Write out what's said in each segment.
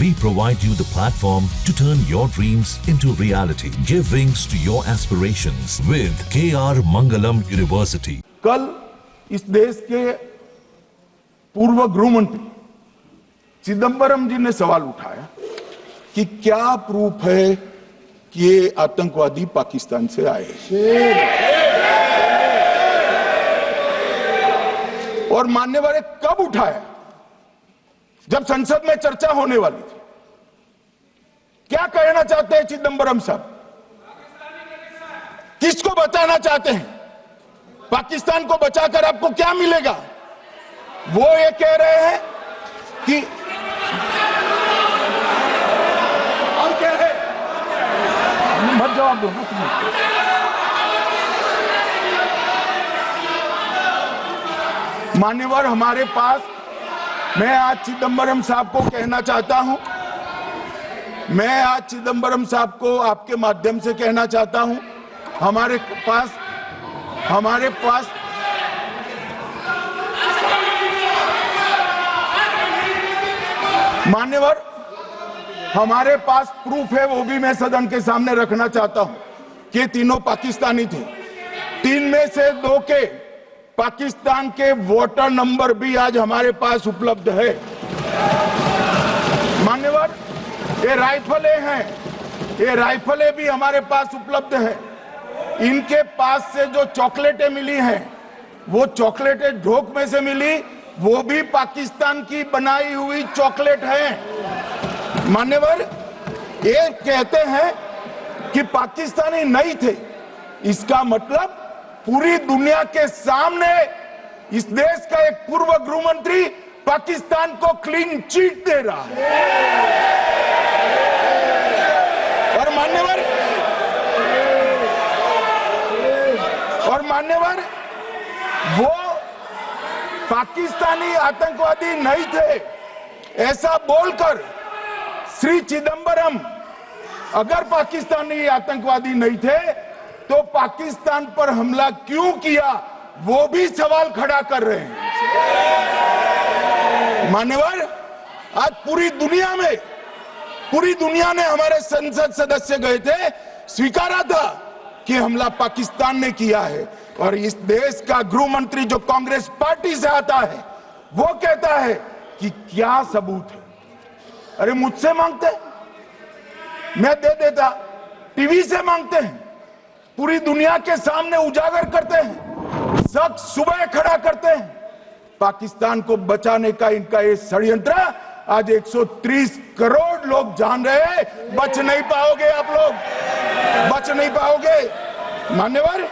We provide you the platform to turn your dreams into reality. Give wings to your aspirations with KR Mangalam University. कल इस देश के पूर्व गृह मंत्री चिदंबरम जी ने सवाल उठाया कि क्या प्रूफ है कि ये आतंकवादी पाकिस्तान से आए। और मान्यवर कब उठाया? जब संसद में चर्चा होने वाली थी। क्या कहना चाहते हैं चिदंबरम साहब? किसको बचाना चाहते हैं? पाकिस्तान को बचाकर आपको क्या मिलेगा? वो ये कह रहे हैं कि और क्या है? मत जवाब दो ना। मान्यवर हमारे पास, मैं आज चिदंबरम साहब को कहना चाहता हूं, मैं आज चिदंबरम साहब को आपके माध्यम से कहना चाहता हूं, हमारे पास मान्यवर हमारे पास प्रूफ है, वो भी मैं सदन के सामने रखना चाहता हूं कि तीनों पाकिस्तानी थे। 3 में से 2 के पाकिस्तान के वोटर नंबर भी आज हमारे पास उपलब्ध है। मान्यवर ये राइफलें हैं, ये राइफलें भी हमारे पास उपलब्ध है। इनके पास से जो चॉकलेटें मिली हैं, वो चॉकलेटें ढोक में से मिली, वो भी पाकिस्तान की बनाई हुई चॉकलेट है। मान्यवर ये कहते हैं कि पाकिस्तानी नहीं थे, इसका मतलब पूरी दुनिया के सामने इस देश का एक पूर्व गृह मंत्री पाकिस्तान को क्लीन चिट दे रहा है। और मान्यवर वो पाकिस्तानी आतंकवादी नहीं थे ऐसा बोलकर श्री चिदंबरम अगर पाकिस्तानी आतंकवादी नहीं थे तो पाकिस्तान पर हमला क्यों किया, वो भी सवाल खड़ा कर रहे हैं। मान्यवर आज पूरी दुनिया ने हमारे संसद सदस्य गए थे, स्वीकारा था कि हमला पाकिस्तान ने किया है। और इस देश का गृह मंत्री जो कांग्रेस पार्टी से आता है, वो कहता है कि क्या सबूत है। अरे मुझसे मांगते, मैं दे देता। टीवी से मांगते हैं, पूरी दुनिया के सामने उजागर करते हैं, सब सुबह खड़ा करते हैं। पाकिस्तान को बचाने का इनका ये षड्यंत्र आज 130 करोड़ लोग जान रहे हैं। बच नहीं पाओगे आप लोग, बच नहीं पाओगे। मान्यवर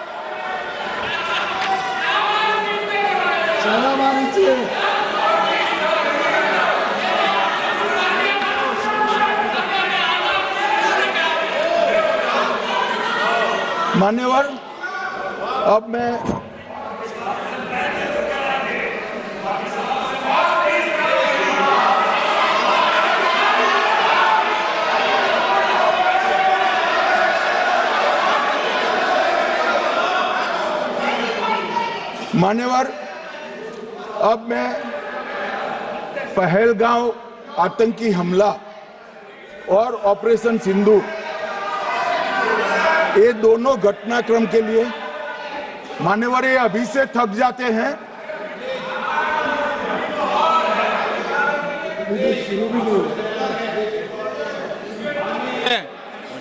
मान्यवर अब मैं पहलगांव आतंकी हमला और ऑपरेशन सिंदूर, ये दोनों घटनाक्रम के लिए मान्यवर ये अभी से थक जाते हैं।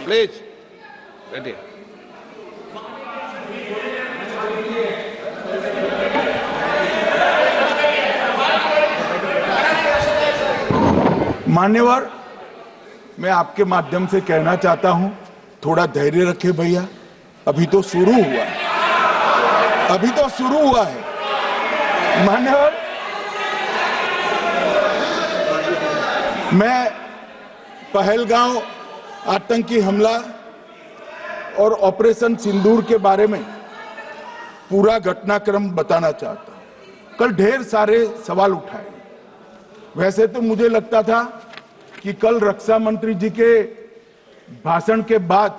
प्लीज बैठिए। मान्यवर मैं आपके माध्यम से कहना चाहता हूं, थोड़ा धैर्य रखे भैया, अभी तो शुरू हुआ है, अभी तो शुरू हुआ है। मान्यवर मैं पहलगांव आतंकी हमला और ऑपरेशन सिंदूर के बारे में पूरा घटनाक्रम बताना चाहता हूं। कल ढेर सारे सवाल उठाए। वैसे तो मुझे लगता था कि कल रक्षा मंत्री जी के भाषण के बाद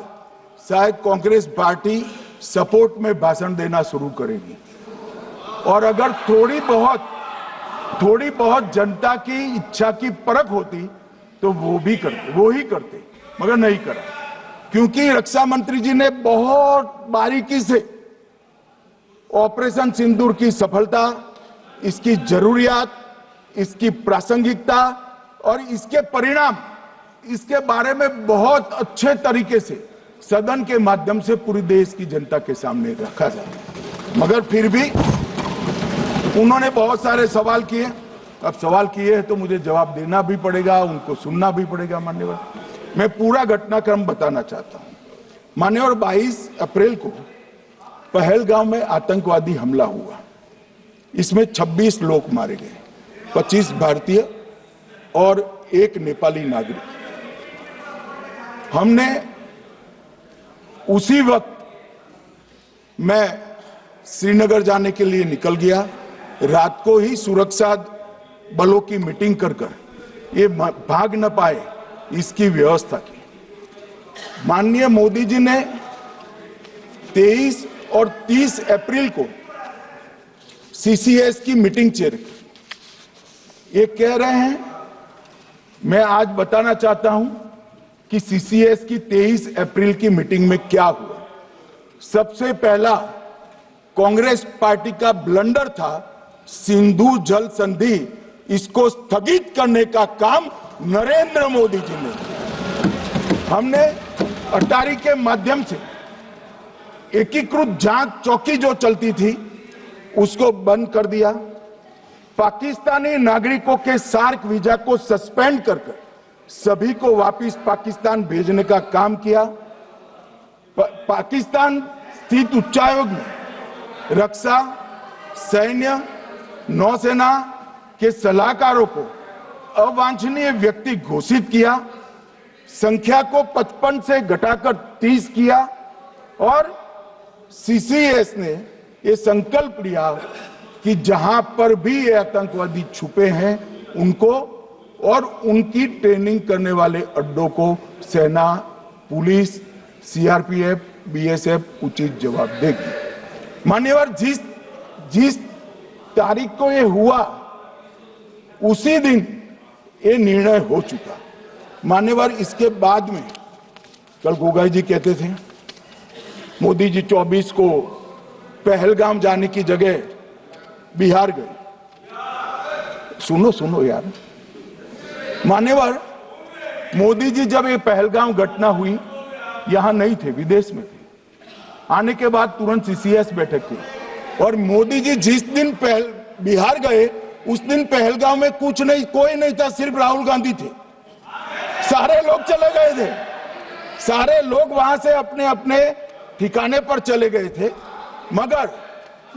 शायद कांग्रेस पार्टी सपोर्ट में भाषण देना शुरू करेगी, और अगर थोड़ी बहुत जनता की इच्छा की परख होती तो वो ही करते, मगर नहीं करा, क्योंकि रक्षा मंत्री जी ने बहुत बारीकी से ऑपरेशन सिंदूर की सफलता, इसकी जरूरियात, इसकी प्रासंगिकता और इसके परिणाम, इसके बारे में बहुत अच्छे तरीके से सदन के माध्यम से पूरी देश की जनता के सामने रखा जाए। मगर फिर भी उन्होंने बहुत सारे सवाल किए। अब सवाल किए हैं तो मुझे जवाब देना भी पड़ेगा, उनको सुनना भी पड़ेगा। मान्यवर, मैं पूरा घटनाक्रम बताना चाहता हूं। मान्यवर, 22 अप्रैल को पहलगांव में आतंकवादी हमला हुआ। इसमें 26 लोग मारे गए, 25 भारतीय और 1 नेपाली नागरिक। हमने उसी वक्त मैं श्रीनगर जाने के लिए निकल गया। रात को ही सुरक्षा बलों की मीटिंग कर ये भाग न पाए, इसकी व्यवस्था की। माननीय मोदी जी ने 23 और 30 अप्रैल को सीसीएस की मीटिंग चेयर की। ये कह रहे हैं, मैं आज बताना चाहता हूं कि सीसीएस की 23 अप्रैल की मीटिंग में क्या हुआ। सबसे पहला कांग्रेस पार्टी का ब्लंडर था सिंधु जल संधि, इसको स्थगित करने का काम नरेंद्र मोदी जी ने किया। हमने अटारी के माध्यम से एकीकृत जांच चौकी जो चलती थी उसको बंद कर दिया। पाकिस्तानी नागरिकों के सार्क वीजा को सस्पेंड कर सभी को वापस पाकिस्तान भेजने का काम किया। पाकिस्तान स्थित उच्चायोग ने रक्षा, सैन्य, नौसेना के सलाहकारों को अवांछनीय व्यक्ति घोषित किया। संख्या को 55 से घटाकर 30 किया और सीसीएस ने ये संकल्प लिया कि जहां पर भी ये आतंकवादी छुपे हैं उनको और उनकी ट्रेनिंग करने वाले अड्डों को सेना, पुलिस, सीआरपीएफ, बीएसएफ उचित जवाब देगी। मान्यवर, जिस तारीख को ये हुआ उसी दिन ये निर्णय हो चुका। मान्यवर, इसके बाद में कल गोगाई जी कहते थे मोदी जी 24 को पहलगाम जाने की जगह बिहार गए। सुनो यार। मान्यवर, मोदी जी जब ये पहलगाम घटना हुई यहां नहीं थे, विदेश में थे। आने के बाद तुरंत सीसीएस बैठक की और मोदी जी जिस दिन बिहार गए उस दिन पहलगाम में कुछ नहीं, कोई नहीं था, सिर्फ राहुल गांधी थे। सारे लोग चले गए थे, सारे लोग वहां से अपने अपने ठिकाने पर चले गए थे। मगर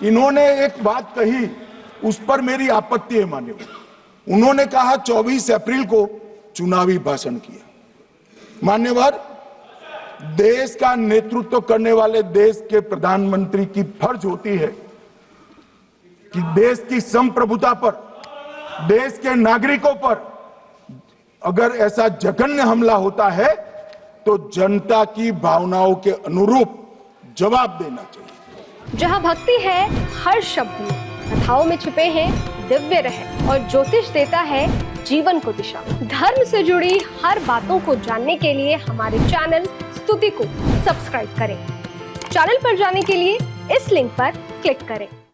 इन्होंने एक बात कही, उस पर मेरी आपत्ति है। मान्यवर, उन्होंने कहा 24 अप्रैल को चुनावी भाषण किया। मान्यवर, देश का नेतृत्व करने वाले देश के प्रधानमंत्री की फर्ज होती है कि देश की संप्रभुता पर, देश के नागरिकों पर अगर ऐसा जघन्य हमला होता है तो जनता की भावनाओं के अनुरूप जवाब देना चाहिए। जहां भक्ति है हर शब्द में, कथाओं में छुपे हैं दिव्य रहस्य और ज्योतिष देता है जीवन को दिशा। धर्म से जुड़ी हर बातों को जानने के लिए हमारे चैनल स्तुति को सब्सक्राइब करें। चैनल पर जाने के लिए इस लिंक पर क्लिक करें।